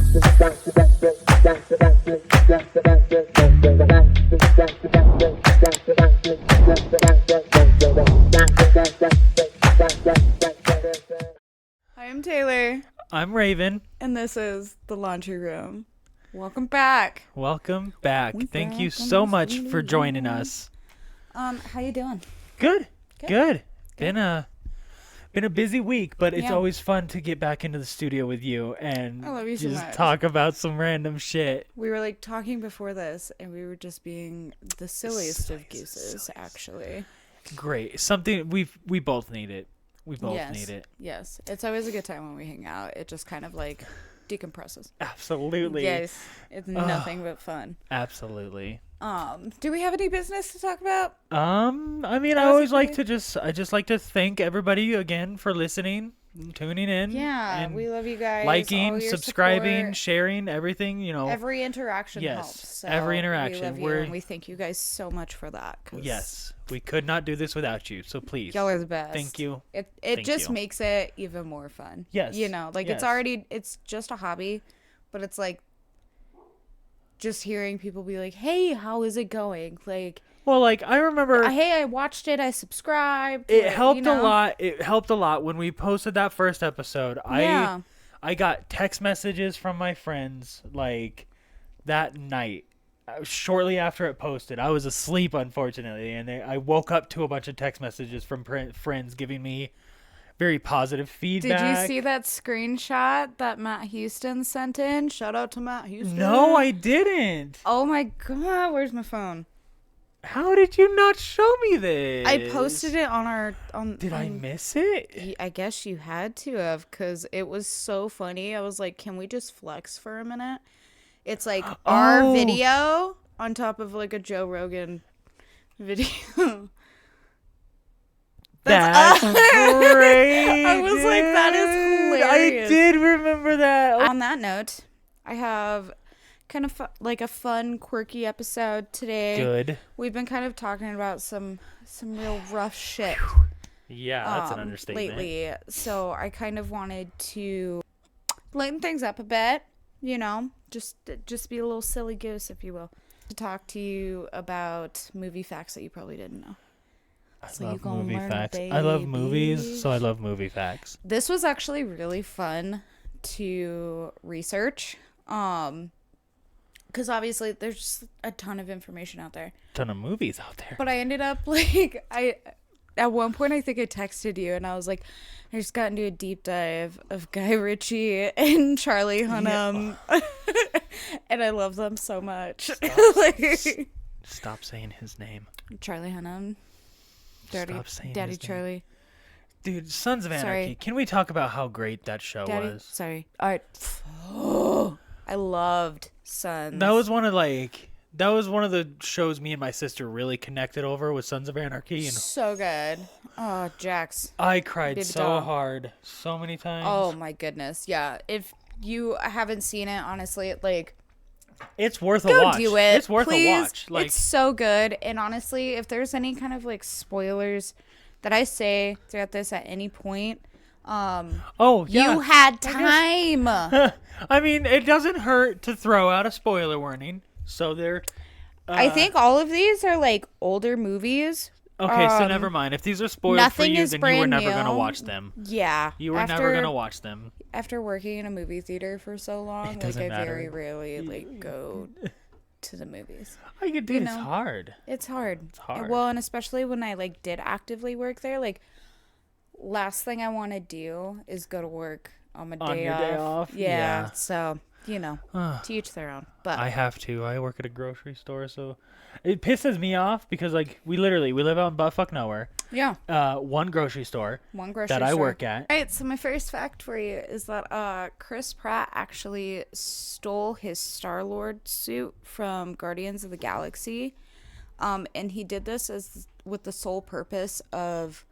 I'm Taylor. I'm Raven. And this is The Laundry Room. Welcome back. Welcome back. Thank you so much for joining us. How you doing? Good. Been a busy week, but it's Yeah. always fun to get back into the studio with you and I love you so just much. talk about some random shit. We were like talking before this, and we were just being the silliest of gooses, actually. Great. Something we both need it. We both need it. Yes. It's always a good time when we hang out. It just kind of like decompresses. Absolutely. Yes. It's nothing but fun. Absolutely. Do we have any business to talk about? I mean, I just like to thank everybody again for listening, tuning in. Yeah, and we love you guys. liking, all your subscribing, support. sharing, everything, Every interaction Yes, helps. So every interaction. We love you, and we thank you guys so much for that. 'Cause yes, we could not do this without you, so please. y'all are the best. Thank you. It Thank just you. makes it even more fun. Yes. It's it's just a hobby, but it's like just hearing people be like, hey, how is it going? Like, well, like, I remember hey, I watched it, I subscribed. it helped a lot. It helped a lot when we posted that first episode. Yeah. I got text messages from my friends like that night. Shortly after it posted, I was asleep, unfortunately, and I woke up to a bunch of text messages from friends giving me very positive feedback. Did you see that screenshot that Matt Houston sent in? Shout out to Matt Houston. No, I didn't. Oh my god, where's my phone? How did you not show me this? I posted it on Did I miss it? I guess you had to have, because it was so funny. I was like, can we just flex for a minute? It's like our video on top of like a Joe Rogan video. That's great. I was like, that is hilarious. I did remember that. On that note, I have kind of like a fun, quirky episode today. Good. We've been kind of talking about some real rough shit. Yeah, that's an understatement. Lately, so I kind of wanted to lighten things up a bit, just be a little silly goose, if you will, to talk to you about movie facts that you probably didn't know. I love movie facts. I love movies, so I love movie facts. This was actually really fun to research, because obviously there's just a ton of information out there. Ton of movies out there. But I ended up like at one point I think I texted you and I was like, I just got into a deep dive of Guy Ritchie and Charlie Hunnam, and I love them so much. Stop saying his name. Charlie Hunnam. Stop saying Daddy his name. Charlie. Dude, Sons of Anarchy. Sorry. Can we talk about how great that show was? Sorry. All right. I loved Sons. That was one of the shows me and my sister really connected over with Sons of Anarchy, and so good. Oh, Jax. I cried Baby so doll. hard so many times. Oh my goodness. Yeah. If you haven't seen it, honestly, it's worth a go watch. do it. It's worth Please. a watch. It's so good. And honestly, if there's any kind of like spoilers that I say throughout this at any point, you had time. I mean, it doesn't hurt to throw out a spoiler warning. So there. I think all of these are like older movies. Okay, so never mind. If these are spoiled for you, then you were never going to watch them. Yeah. You were never going to watch them. After working in a movie theater for so long, I very rarely go to the movies. I could do It's hard. It's hard. It's hard. Well, and especially when I did actively work there, last thing I want to do is go to work on my day off. Yeah. So, to each their own. But I have to. I work at a grocery store, so it pisses me off because we live out in buttfuck nowhere. Yeah. One grocery store that I work at. All right, so my first fact for you is that Chris Pratt actually stole his Star-Lord suit from Guardians of the Galaxy. And he did this with the sole purpose of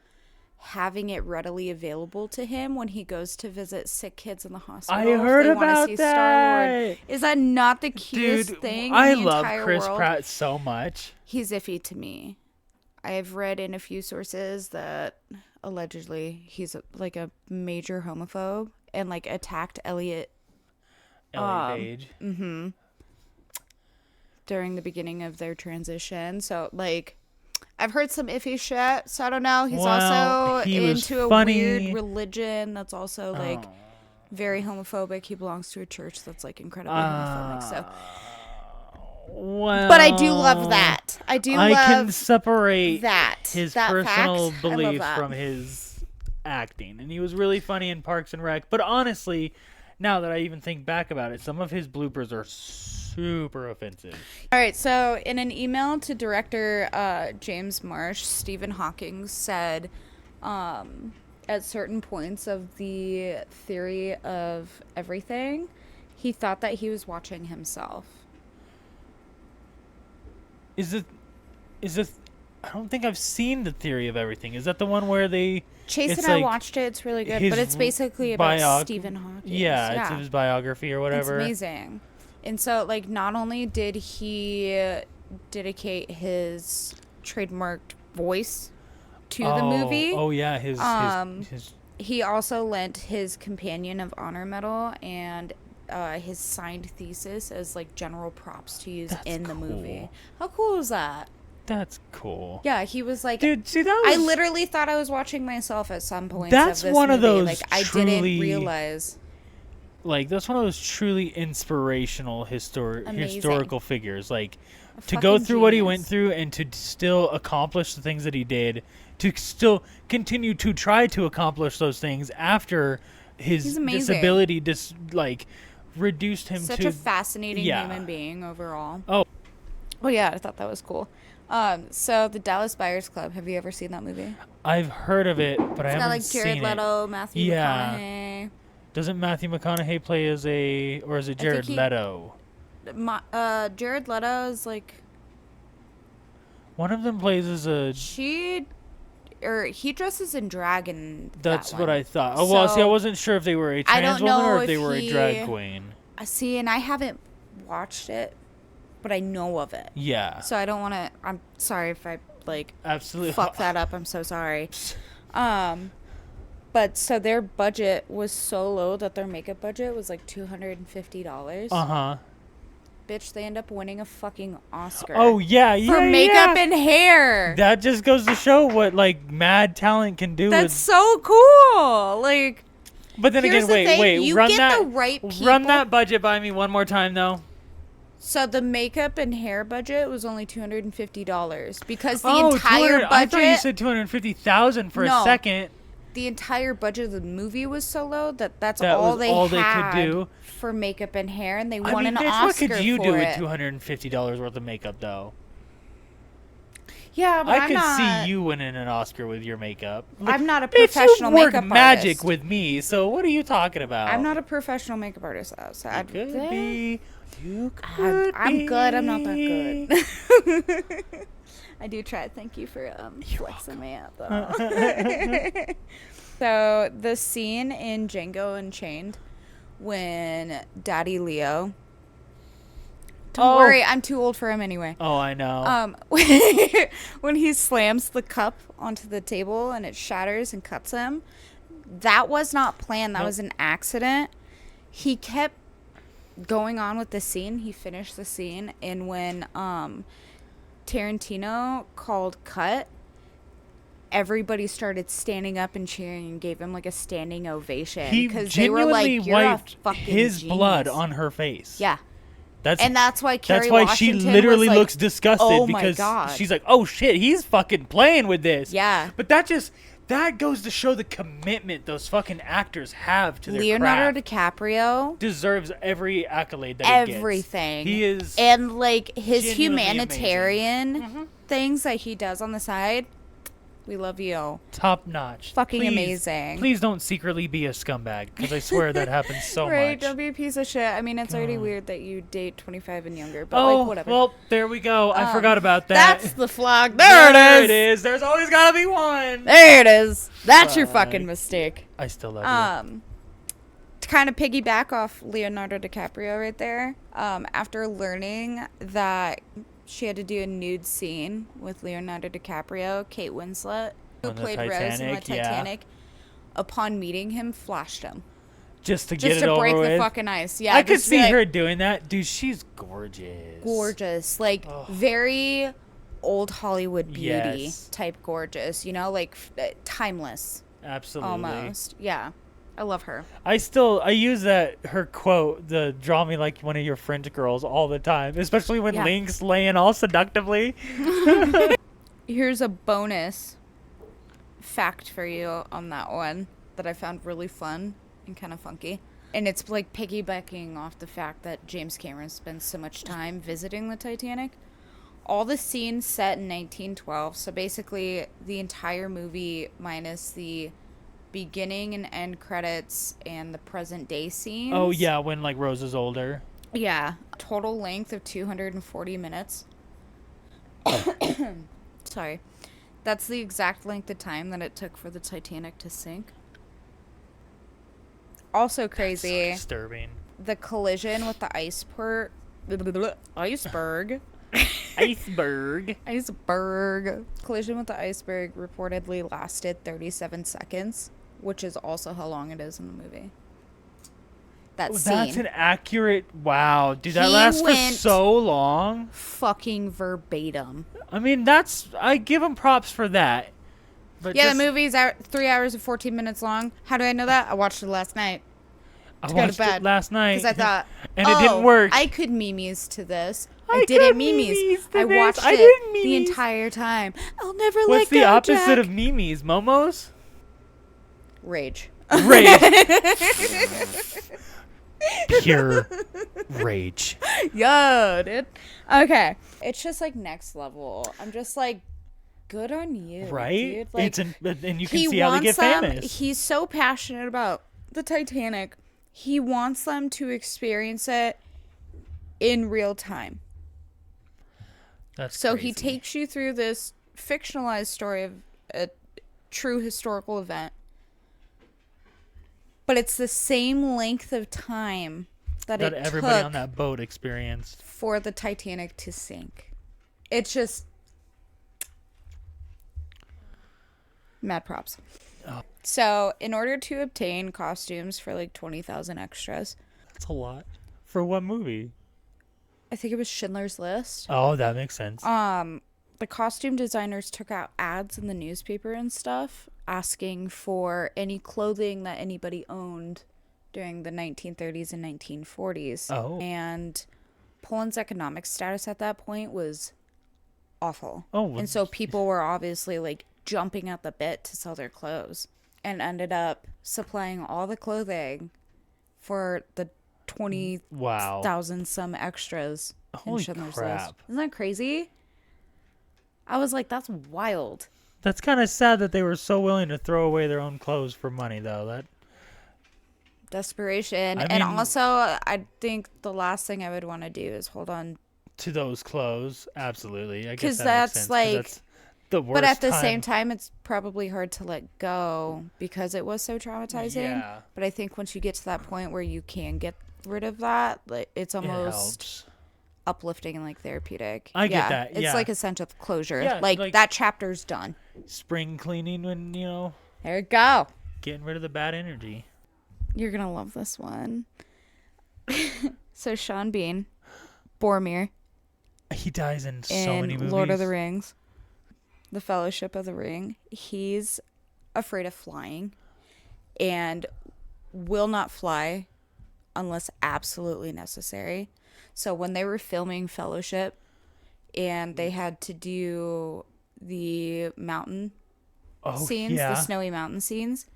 having it readily available to him when he goes to visit sick kids in the hospital. I heard about that. Star-Lord. Is that not the cutest thing I in the love entire Chris world? Pratt so much. He's iffy to me. I've read in a few sources that allegedly he's a major homophobe and attacked Elliot LA Beige. during the beginning of their transition. So, like, I've heard some iffy shit, so I don't know. He's also into a weird religion that's also, like, very homophobic. He belongs to a church that's, like, incredibly homophobic, so... Well, but I do love that. I can separate his that personal fact. beliefs from his acting. And he was really funny in Parks and Rec. But honestly, now that I even think back about it, some of his bloopers are super offensive. All right, so in an email to director James Marsh, Stephen Hawking said at certain points of the theory of everything, he thought that he was watching himself. Is it I don't think I've seen the theory of everything. Is that the one where they Chase and I watched it. It's really good, but it's basically about Stephen Hawking. Yeah, it's his biography or whatever. It's amazing. And so, like, not only did he dedicate his trademarked voice to the movie. Oh yeah, his he also lent his Companion of Honor medal and his signed thesis as, like, general props to use in the movie. How cool is that? That's cool. Yeah, he was like, dude, see, that was... I literally thought I was watching myself at some point. That's of this one movie. Of those. Like, truly, I didn't realize. Like, that's one of those truly inspirational historical figures. Like, to go through what he went through and to still accomplish the things that he did, to still continue to try to accomplish those things after his disability reduced him such to... a fascinating human being overall. Oh yeah, I thought that was cool. So the Dallas Buyers Club, have you ever seen that movie? I've heard of it, but I haven't seen it. It's got, like, Jared Leto, Matthew McConaughey. Doesn't Matthew McConaughey play as or is it Jared Leto? Jared Leto is, like... One of them plays as a... he dresses in drag in That's that what one. I thought. Oh, well, see, I wasn't sure if they were a trans woman or if they were a drag queen. See, and I haven't watched it, but I know of it. Yeah. So I don't want to... I'm sorry if I, like... Absolutely. Fuck that up. I'm so sorry. But so their budget was so low that their makeup budget was like $250. Uh-huh. Bitch, they end up winning a fucking Oscar. Oh, yeah. For makeup and hair. That just goes to show what, like, mad talent can do. That's so cool. Like... But then again, wait. You get the right people. Run that budget by me one more time, though. So the makeup and hair budget was only $250 because the entire budget... I thought you said $250,000 for a second. The entire budget of the movie was so low that's all they could do for makeup and hair, and they won an Oscar for it. What could you do with $250 worth of makeup, though? Yeah, but I could see you winning an Oscar with your makeup. Like, I'm not a professional makeup artist. You work magic with me, so what are you talking about? I'm not a professional makeup artist, though. So you could be. You could be. I'm good. I'm not that good. I do try. Thank you for flexing me out, though. So the scene in Django Unchained when Daddy Leo... Don't worry, I'm too old for him anyway. Oh, I know. When he slams the cup onto the table and it shatters and cuts him, that was not planned. That was an accident. He kept going on with the scene. He finished the scene, and when Tarantino called cut, everybody started standing up and cheering and gave him like a standing ovation because they were like, "You're wiped a fucking his genius." Blood on her face. Yeah. That's why Kerry she Washington literally was like, looks disgusted because she's like, "Oh shit, he's fucking playing with this." Yeah. But that goes to show the commitment those fucking actors have to their Leonardo craft. DiCaprio deserves every accolade that he gets. Everything. He is, and like his humanitarian things that he does on the side. We love you. Top notch. Fucking amazing. Please don't secretly be a scumbag, because I swear that happens so much. Right, don't be a piece of shit. I mean, it's already weird that you date 25 and younger, but like, whatever. Well, there we go. I forgot about that. That's the flog. There it is. There's always got to be one. There it is. That's your fucking mistake. I still love you. To kind of piggyback off Leonardo DiCaprio right there, after learning that she had to do a nude scene with Leonardo DiCaprio, Kate Winslet, who played Rose in the Titanic, upon meeting him, flashed him. Just to just get it to over break with. the fucking ice. Yeah, I could just to be see like, her doing that. Dude, she's gorgeous. gorgeous, like very old Hollywood beauty Yes. type gorgeous, you know, like timeless Absolutely. almost. Yeah, I love her. I use her quote, the draw me like one of your French girls, all the time, especially when Yeah. Link's laying all seductively. Here's a bonus fact for you on that one that I found really fun and kind of funky. And it's like piggybacking off the fact that James Cameron spends so much time visiting the Titanic. All the scenes set in 1912, so basically the entire movie minus the beginning and end credits and the present day scenes. Oh yeah, when like Rose is older. Yeah. Total length of 240 minutes. Sorry. That's the exact length of time that it took for the Titanic to sink. Also crazy. So disturbing. The collision with the iceberg. Iceberg. Iceberg. Collision with the iceberg reportedly lasted 37 seconds, which is also how long it is in the movie. That scene. That's an accurate. Wow, dude, that He lasts for went so long. fucking verbatim. I mean, I give him props for that. But Yeah, the movie's 3 hours and 14 minutes long. How do I know that? I watched it last night. I to go to watched bed. it last night. Because I thought, and it didn't work. I could memes to this. I I didn't could memes. memes to I this. watched I it didn't the memes. entire time. I'll never What's let the go, opposite Jack. of memes? Momos? Rage. Rage. Pure rage. Yo, dude. Okay. It's just like next level. I'm just like, good on you. Right? Dude. Like, And you can he see how they get wants them. famous. He's so passionate about the Titanic. He wants them to experience it in real time. That's So crazy. he takes you through this fictionalized story of a true historical event. But it's the same length of time that it everybody took on that boat experienced. for the Titanic to sink. It's just mad props. Oh. So, in order to obtain costumes for like 20,000 extras, That's a lot. For what movie? I think it was Schindler's List. Oh, that makes sense. The costume designers took out ads in the newspaper and stuff asking for any clothing that anybody owned during the 1930s and 1940s. Oh. And Poland's economic status at that point was awful. Oh, well, and so people were obviously like jumping at the bit to sell their clothes and ended up supplying all the clothing for the 20,000 wow. some extras Holy in Schindler's List. crap. Isn't that crazy? I was like, that's wild. That's kind of sad that they were so willing to throw away their own clothes for money, though. That Desperation. I And mean- also, I think the last thing I would want to do is hold on. to those clothes, absolutely. I 'Cause guess that that's makes sense, like- that's the worst. But at the same time, it's probably hard to let go because it was so traumatizing. Yeah. But I think once you get to that point where you can get rid of that, like it's it almost helps. uplifting and like therapeutic. I get Yeah, that, It's yeah. like a sense of closure. Yeah, like like- that chapter's done. Spring cleaning when There you go. getting rid of the bad energy. You're gonna love this one. So Sean Bean, Boromir He dies in so in many movies. Lord of the Rings, The Fellowship of the Ring. He's afraid of flying and will not fly unless absolutely necessary. So when they were filming Fellowship and they had to do the mountain scenes, the snowy mountain scenes,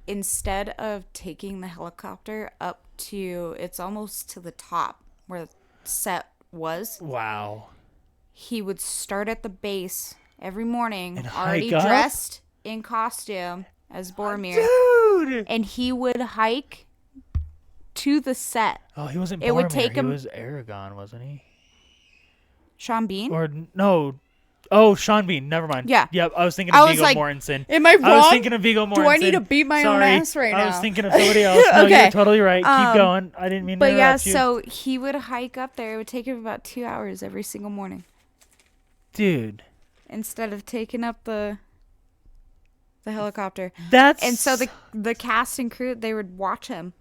instead of taking the helicopter up to, it's almost to the top where the set was, Wow. he would start at the base every morning, And already hike up? dressed in costume as Boromir, Dude! and he would hike to the set. Oh, he wasn't Boromir. It would take him- He was Aragon, wasn't he? Sean Bean? Or no. Oh, Sean Bean. Never mind. Yeah. Yep. I was thinking I of was Viggo like, Mortensen. am I I was wrong? thinking of Viggo Mortensen. Do I need to beat my own Sorry. ass right I was now? thinking of somebody else. No, Okay. you're totally right. Keep going. I didn't mean to But yeah, interrupt you. so he would hike up there. It would take him about 2 hours every single morning Dude, instead of taking up the helicopter. that's... And so the cast and crew, they would watch him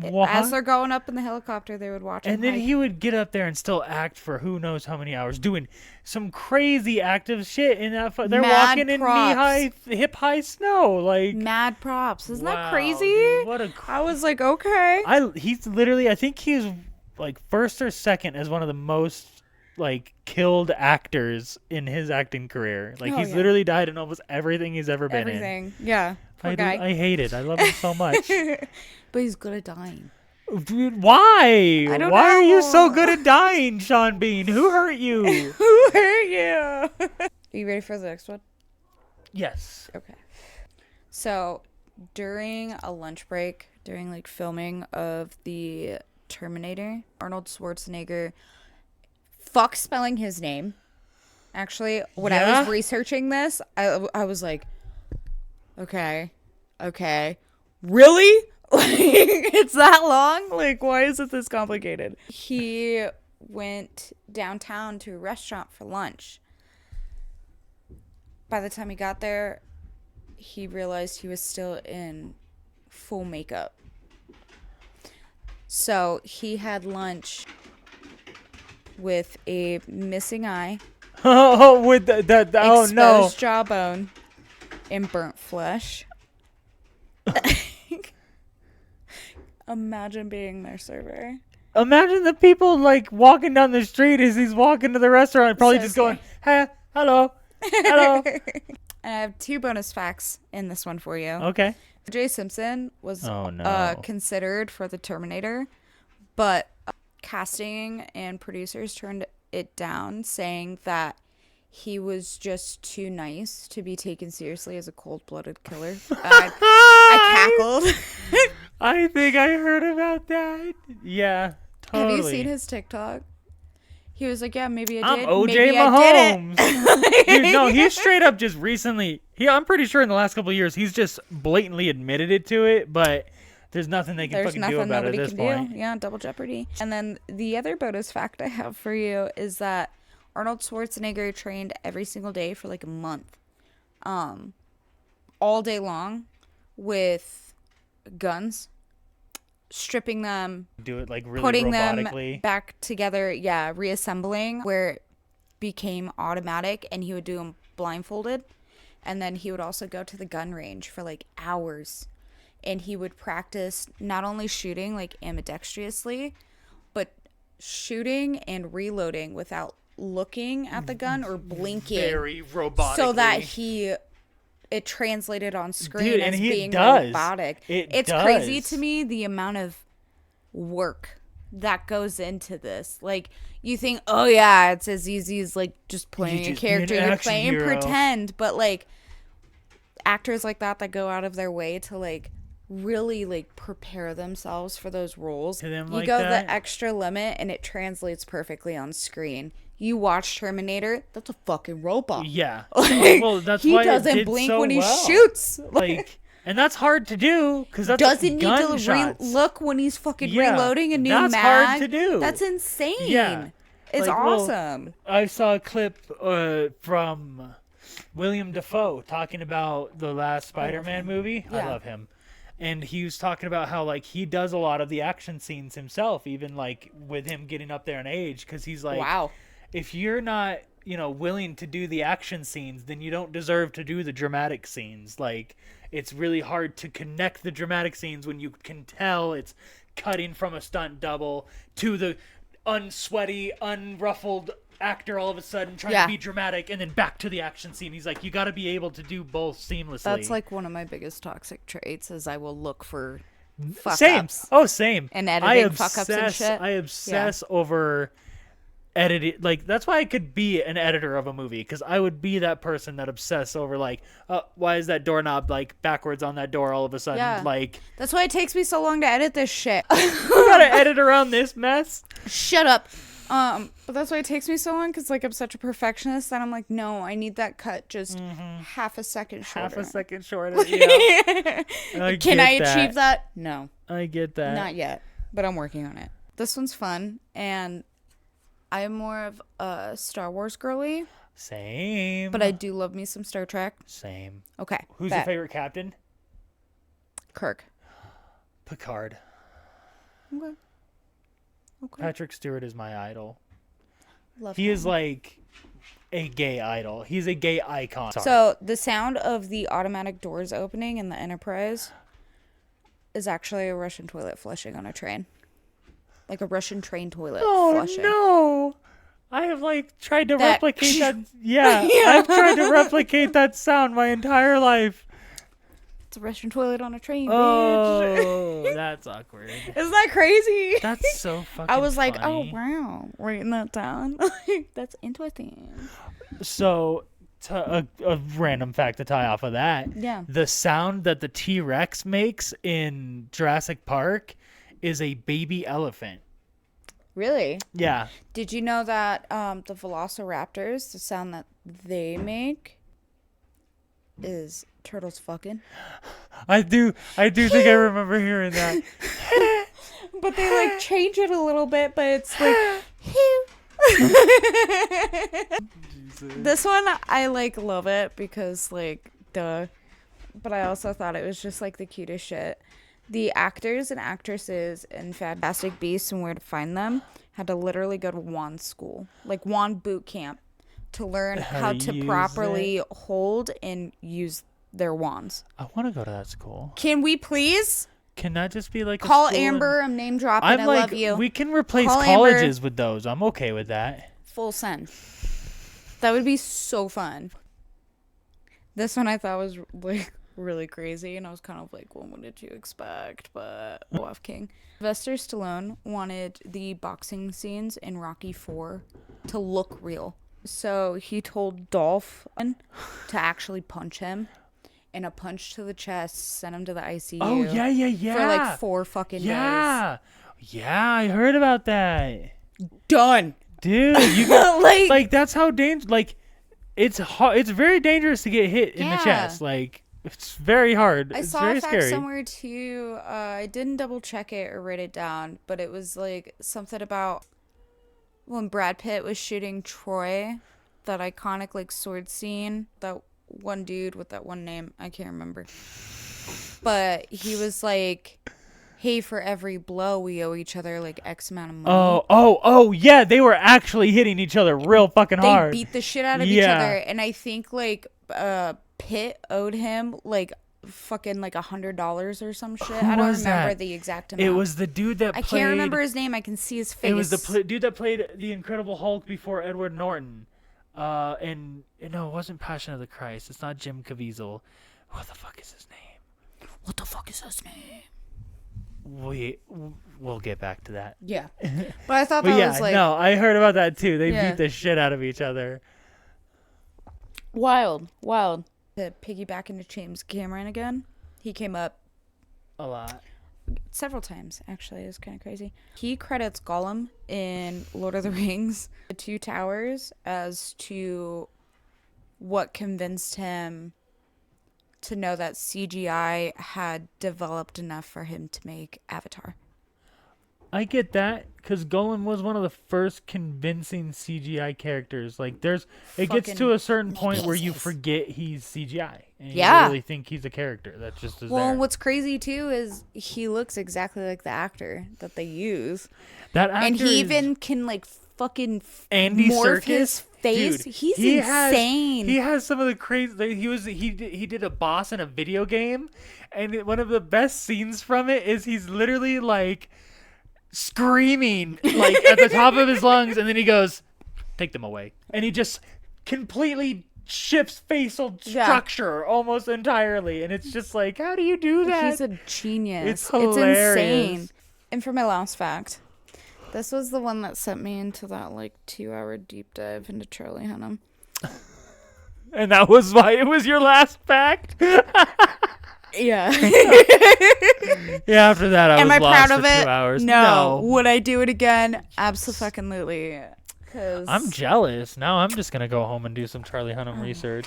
As What? they're going up in the helicopter, they would watch him And then hike. he would get up there and still act for who knows how many hours, doing some crazy active shit in that. They're Mad walking in props. hip high snow, like Mad props. Isn't that wow, crazy? dude, what a. I was like, okay. He's literally. I think he's like first or second as one of the most like killed actors in his acting career. Like Oh, he's yeah. literally died in almost everything he's ever been Everything. Yeah. Poor in. guy. I hate it. I love him so much. But he's good at dying. Dude, why? I don't Why are you so know. good at dying, Sean Bean? Who hurt you? Who hurt you? Are you ready for the next one? Yes. Okay. So, during a lunch break, during like filming of the Terminator, Arnold Schwarzenegger, fuck spelling his name. Actually, when I was researching this, I was like, okay, really? Like, it's that long? Like, why is it this complicated? He went downtown to a restaurant for lunch. By the time he got there, he realized he was still in full makeup. So he had lunch with a missing eye, Oh, with that. Oh exposed no. jawbone, and burnt flesh. Imagine being their server. Imagine the people like walking down the street as he's walking to the restaurant, probably So just going, "Hey, hello, hello." And I have 2 bonus facts in this one for you. Okay. J. Simpson was Oh, no. considered for the Terminator, but casting and producers turned it down, saying that he was just too nice to be taken seriously as a cold-blooded killer. I cackled. I think I heard about that. Yeah, totally. Have you seen his TikTok? He was like, yeah, maybe I I'm did. OJ maybe Mahomes. I did it. Dude, no, he's straight up just recently. I'm pretty sure in the last couple of years, he's just blatantly admitted it to it, but there's nothing they can There's fucking nothing do about it nobody at this can point. do. Yeah, double jeopardy. And then the other bonus fact I have for you is that Arnold Schwarzenegger trained every single day for like a month. All day long with guns, stripping them, Do it like really putting robotically. them back together, reassembling where it became automatic, and he would do them blindfolded. And then he would also go to the gun range for like hours, and he would practice not only shooting like ambidextrously, but shooting and reloading without looking at the gun or blinking, Very robotic. so that it translated on screen Dude, as and he being does. robotic. It crazy does. to me the amount of work that goes into this. Like, you think, oh yeah, it's as easy as like just playing a just be an character to action play and hero. pretend, but like actors like that go out of their way to like really like prepare themselves for those roles. To them You like go that? the extra limit and it translates perfectly on screen. You watch Terminator, that's a fucking robot. Yeah. Like, Well, that's he why it doesn't did blink so when he well. shoots. Like, and that's hard to do because that's Doesn't need gunshots. to look when he's fucking Yeah, reloading a new that's mag. hard to do. That's insane. Yeah. It's Like, well, awesome. I saw a clip from William Dafoe talking about the last Spider-Man movie. I Yeah. love him. And he was talking about how like he does a lot of the action scenes himself, even like with him getting up there in age, because he's like, Wow. if you're not, willing to do the action scenes, then you don't deserve to do the dramatic scenes. Like, it's really hard to connect the dramatic scenes when you can tell it's cutting from a stunt double to the unsweaty, unruffled actor all of a sudden trying Yeah. to be dramatic, and then back to the action scene. He's like, you got to be able to do both seamlessly. That's like one of my biggest toxic traits is I will look for fuck same. ups. Oh, same. And editing fuck ups and shit. I obsess over editing. Like, that's why I could be an editor of a movie, because I would be that person that obsess over like, why is that doorknob like backwards on that door all of a sudden? Yeah. Like, That's why it takes me so long to edit this shit. you gotta edit around this mess. Shut up. But that's why it takes me so long, because like I'm such a perfectionist that I'm like, no, I need that cut just half a second shorter. Half a second shorter. Yeah. Can I achieve that? No, I get that. not yet, but I'm working on it. This one's fun, and I'm more of a Star Wars girly, Same. but I do love me some Star Trek. Same. Okay. Who's your favorite captain? Kirk. Picard. Okay. Okay. Patrick Stewart is my idol. Love He him. is like a gay idol. He's a gay icon. Sorry. So the sound of the automatic doors opening in the Enterprise is actually a Russian toilet flushing on a train. Like a Russian train toilet flushing. No! I have like tried to That- replicate that. Yeah, I've tried to replicate that sound my entire life. It's a Russian toilet on a train, bitch. Oh, that's awkward. Isn't that crazy? That's so fucking I was like, funny. oh, wow. Writing that down. That's interesting. So, a random fact to tie off of that. Yeah. The sound that the T-Rex makes in Jurassic Park is a baby elephant. Really? Yeah. Did you know that the Velociraptors, the sound that they make is turtles fucking? I do think I remember hearing that. But they like change it a little bit, but it's like this one I like love it because like duh. But I also thought it was just like the cutest shit. The actors and actresses in Fantastic Beasts and Where to Find Them had to literally go to wand school, like wand boot camp, to learn how to use properly hold and use their wands. I want to go to that school. Can we please Can that just be like a call school Amber? I'm name dropping. I'm I like, love you. we can replace Call colleges Amber. with those. I'm okay with that. Full send. That would be so fun. This one I thought was like really crazy, and I was kind of like, well, what did you expect? But F King. Sylvester Stallone wanted the boxing scenes in Rocky IV to look real. So he told Dolph to actually punch him, and a punch to the chest sent him to the ICU. Oh, yeah. For like 4 fucking days. Yeah, I heard about that. Done. Dude, you got, Like- like that's how dangerous. Like, it's hard. It's very dangerous to get hit in the Yeah. chest. Like, it's very hard. I It's saw very a fact scary. somewhere too. I didn't double check it or write it down, but it was like something about when Brad Pitt was shooting Troy, that iconic like sword scene. That one dude with that one name, I can't remember. But he was like, "Hey, for every blow, we owe each other like X amount of money." Oh, yeah. They were actually hitting each other real fucking They hard. beat the shit out of each Yeah. other, and I think like Pitt owed him like fucking like $100 or some shit. I don't was remember that? the exact amount. It was the dude that I played. can't remember his name. I can see his face. It was the dude that played the Incredible Hulk before Edward Norton. And no, it wasn't Passion of the Christ. It's not Jim Caviezel. What the fuck is his name? What the fuck is his name? We'll get back to that. Yeah, but I thought But that yeah, was like no, I heard about that too. They Yeah. beat the shit out of each other. wild. To piggyback into James Cameron again, he came up A lot. several times actually. It was kind of crazy. He credits Gollum in Lord of the Rings, The Two Towers, as to what convinced him to know that CGI had developed enough for him to make Avatar. I get that because Gollum was one of the first convincing CGI characters. Like, it gets to Fucking a certain point where you Jesus. forget he's CGI and Yeah. you really think he's a character. That just is Well, there. what's crazy too is he looks exactly like the actor that they use, That actor and he is even can like fucking Andy morph Serkis. his face. Dude, He's he insane. He has some of the crazy. Like, he did a boss in a video game, and one of the best scenes from it is he's literally like screaming like at the top of his lungs, and then he goes, "Take them away," and he just completely shifts facial Yeah. structure almost entirely, and it's just like, how do you do that? He's a genius. It's It's insane. hilarious. And for my last fact, this was the one that sent me into that like 2-hour deep dive into Charlie Hunnam. And that was why it was your last fact. Yeah. Yeah, after that, I Am was I lost proud of for it? 2 hours. No. Would I do it again? Absolutely. Cause I'm jealous. Now I'm just gonna go home and do some Charlie Hunnam research.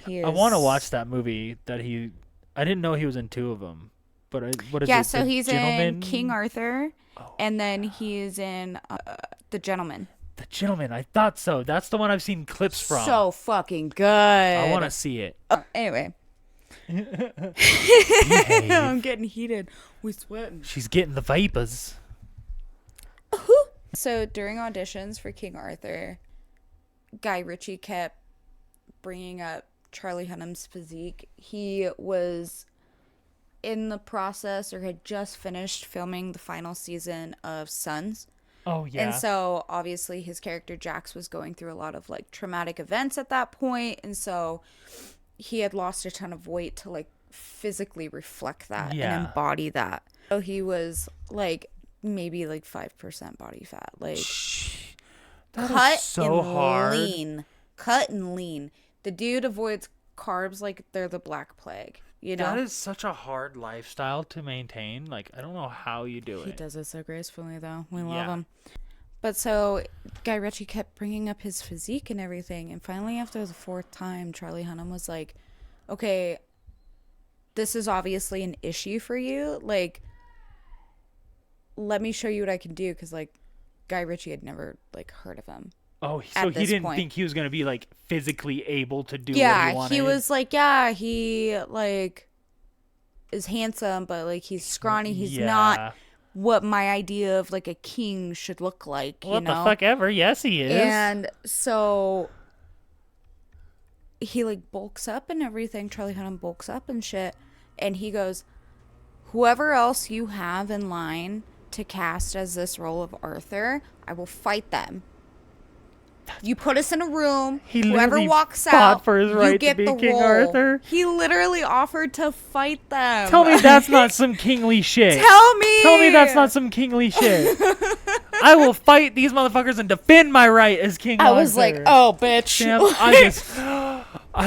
he I want to is- watch that movie that he. I didn't know he was in 2 of them, but what is Yeah, it? so The he's Gentleman? in King Arthur, Oh. and then he's in The Gentleman. The Gentleman. I thought so. That's the one I've seen clips from. So fucking good. I want to see it. Anyway, Behave. I'm getting heated. We sweating. She's getting the vapors. So during auditions for King Arthur, Guy Ritchie kept bringing up Charlie Hunnam's physique. He was in the process or had just finished filming the final season of Sons. Oh And yeah. so obviously his character Jax was going through a lot of like traumatic events at that point, and so he had lost a ton of weight to like physically reflect that and Yeah. embody that. So he was like maybe like 5% body fat, like That is cut so and hard. lean. Cut and lean. The dude avoids carbs like they're the Black Plague, you That know? is such a hard lifestyle to maintain. Like, I don't know how you do He it. does it so gracefully, though. We love Yeah. him. But so Guy Ritchie kept bringing up his physique and everything. And finally, after the fourth time, Charlie Hunnam was like, okay, this is obviously an issue for you. Like, let me show you what I can do. Because, like, Guy Ritchie had never, like, heard of him. Oh, so At he this didn't point. think he was gonna be like physically able to do what he Yeah, wanted. he was like, yeah, he, like, is handsome, but, like, he's scrawny. He's not what my idea of, like, a king should look like, you What know? the fuck ever? Yes, he is. And so he like bulks up and everything. Charlie Hunnam bulks up and shit. And he goes, whoever else you have in line to cast as this role of Arthur, I will fight them. You put us in a room. He Whoever literally walks fought out, for his right you to get be the King role. Arthur. He literally offered to fight them. Tell me that's not some kingly shit. Tell me. Tell me that's not some kingly shit. I will fight these motherfuckers and defend my right as King Arthur. I was like, oh, bitch. Sam, I just...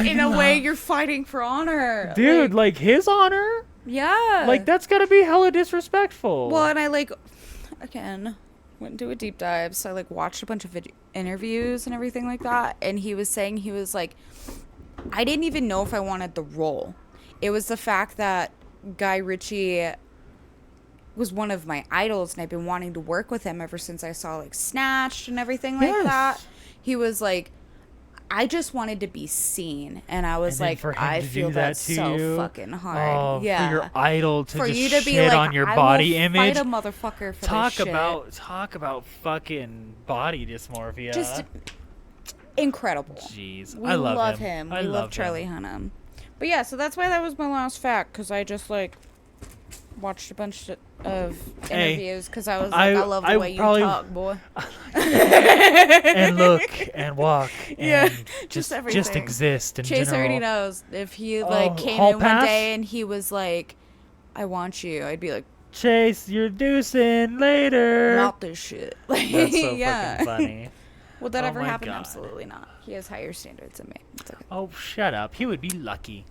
In a way, you're fighting for honor. Dude, like his honor? Yeah. Like, that's gotta be hella disrespectful. Well, and I like, again, went into a deep dive. So I like watched a bunch of interviews and everything like that. And he was saying, he was like, I didn't even know if I wanted the role. It was the fact that Guy Ritchie was one of my idols and I've been wanting to work with him ever since I saw like Snatched and everything like Yes. that. He was like, I just wanted to be seen, and I was And then like, for him I to feel do that that's to so you? fucking hard. Oh, Yeah, for your idol to for just you to be shit like, on your I body will image. fight a motherfucker for Talk this shit. about fucking body dysmorphia. Just incredible. Jeez, We I love him. I We love him. Charlie Hunnam. But yeah, so that's why that was my last fact, because I just like watched a bunch of interviews because I was like, I love the way you talk, boy. And look and walk and Yeah, just just everything. exist in Chase general. already knows. If he like came hall in pass? one day and he was like, I want you, I'd be like, Chase, you're deucing later. not this shit. Like, That's so yeah. fucking funny. Would that Oh ever my happen? God. Absolutely not. He has higher standards than me. It's okay. Oh, shut up. He would be lucky.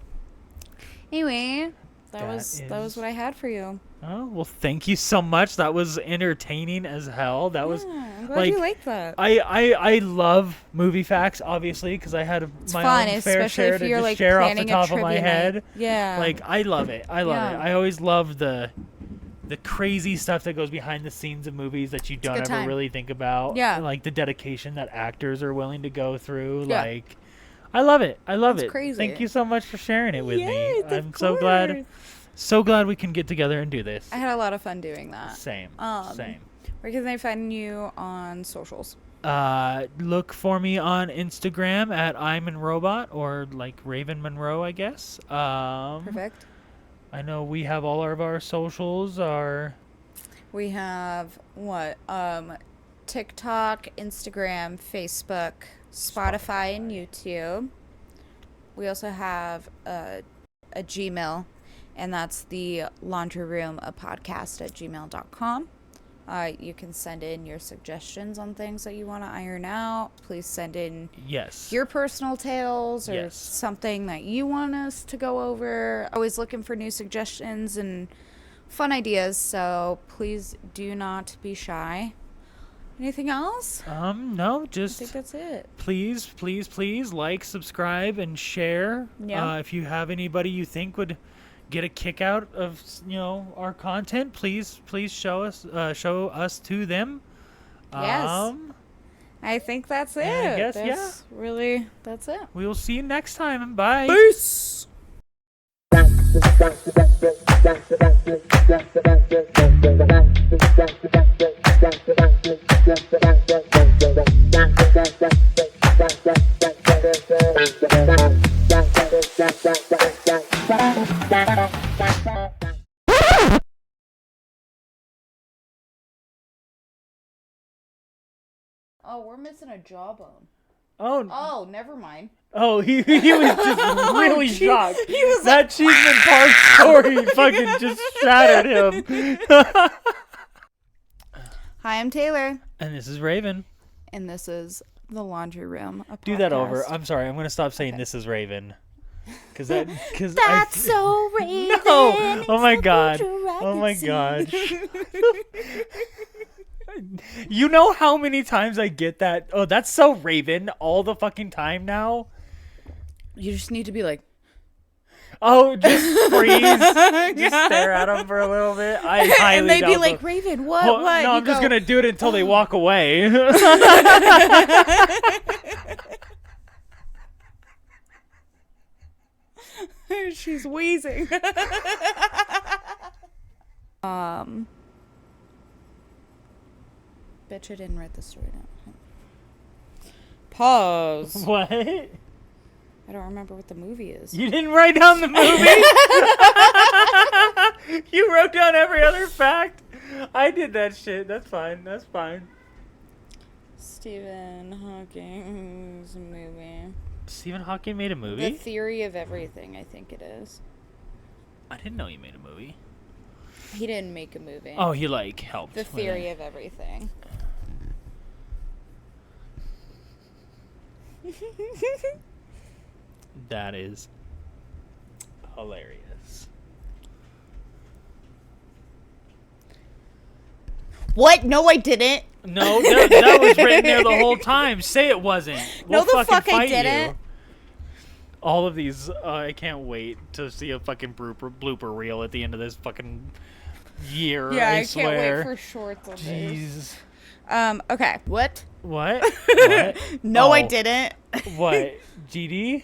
Anyway, that That was is- what I had for you. Oh, well, thank you so much. That was entertaining as hell. That was Yeah, I'm glad like you liked that. I love movie facts, obviously, because I had It's my fun, own fair especially share if to you're just like share off the planning a top of my trivia head. night. Yeah. Like, I love it. I love Yeah. it. I always love the crazy stuff that goes behind the scenes of movies that you don't good ever time. really think about. Yeah. Like the dedication that actors are willing to go through. Yeah. Like, I love it. I love It's it. crazy. Thank you so much for sharing it with me. Yes, of I'm so glad we can get together and do this. I had a lot of fun doing that. Same. Um, Same. Where can they find you on socials? Look for me on Instagram at I'm in Robot or like Raven Monroe, I guess. Perfect. I know we have all of our socials. We have what? TikTok, Instagram, Facebook, Spotify, and YouTube. We also have a Gmail, and that's the laundryroomapodcast at gmail.com. You can send in your suggestions on things that you want to iron out. Please send in Yes. your personal tales or Yes. something that you want us to go over. Always looking for new suggestions and fun ideas, so please do not be shy. Anything else? No, I just think that's it. please like, subscribe, and share. Yeah. If you have anybody you think would get a kick out of our content, please show us to them. Yes. I think that's it. And I guess, That's it. we will see you next time. Bye. Peace. Oh, we're missing a jawbone. Oh, Oh, never mind. oh, he was just really shocked. He was That Cheeseman Park story fucking just shattered him. Hi, I'm Taylor. And this is Raven. And this is The Laundry Room, a Do that over. podcast. I'm sorry. I'm going to stop saying this is Raven. Cause That's so Raven. No. Oh my It's the god. future I Oh can my see. god. You know how many times I get that? Oh, that's so Raven all the fucking time now. You just need to be like, Oh, just freeze. Just stare at them for a little bit. I highly and they'd be doubt like, they'll- Raven, what? Oh, What? No, You I'm just go, gonna do it until they walk away. She's wheezing. Bitch, I didn't write the story down. Pause. What? I don't remember what the movie is. You didn't write down the movie? You wrote down every other fact? I did that shit. That's fine. That's fine. Stephen Hawking's movie. Stephen Hawking made a The movie? Theory of Everything, I think it is. I didn't know he made a movie. He didn't make a movie. Oh, he like helped. The with Theory it. of Everything. That is hilarious. What? No, I didn't. No, that was written there the whole time. Say it wasn't. No, We'll the fucking fuck I fight didn't. you. All of these, I can't wait to see a fucking blooper reel at the end of this fucking year. Yeah, I I swear. can't wait for shorts on this. Jeez. Okay. What? What? What? No, I Oh. didn't. What? GD?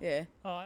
Yeah. Oh,